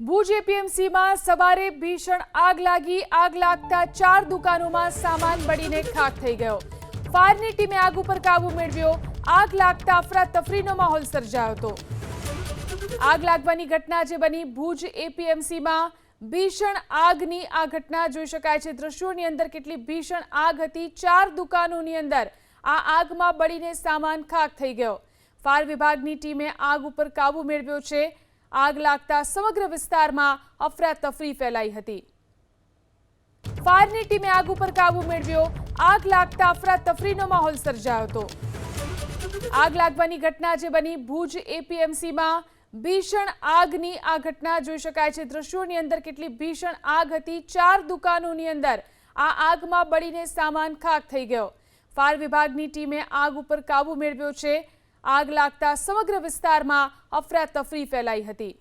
ભુજ એપીએમસીમાં સવારે ભીષણ આગ લાગી. આગ લાગતા 4 દુકાનોમાં સામાન બળીને ખાખ થઈ ગયો. ફાયરની ટીમે આગ ઉપર કાબુ મેળવ્યો. આગ લાગતા અફરાતફરીનો માહોલ સર્જાયો હતો. આગ લાગવાની ઘટના જે બની ભુજ એપીએમસીમાં ભીષણ આગની આ ઘટના જોઈ શકાય છે. દ્રશ્યોની અંદર કેટલી ભીષણ આગ હતી. 4 દુકાનોની અંદર આ આગમાં બળીને સામાન ખાખ થઈ ગયો. ફાયર વિભાગની ટીમે આગ ઉપર કાબુ મેળવ્યો છે. આગ લાગતા સમગ્ર વિસ્તારમાં અફરાતફરી ફેલાઈ હતી. ફાયરની ટીમે આગ ઉપર કાબુ મેળવ્યો. આગ લાગતા અફરાતફરીનો માહોલ સર્જાયો હતો. આગ લાગવાની ઘટના જે બની ભુજ એપીએમસીમાં ભીષણ આગની આ ઘટના જોઈ શકાય છે. દ્રશ્યોની અંદર કેટલી ભીષણ આગ હતી. 4 દુકાનોની અંદર આ આગમાં બળીને સામાન ખાખ થઈ ગયો. ફાયર વિભાગની ટીમે આગ ઉપર કાબુ મેળવ્યો છે. આગ લાગતા સમગ્ર વિસ્તારમાં અફરાતફરી ફેલાઈ હતી.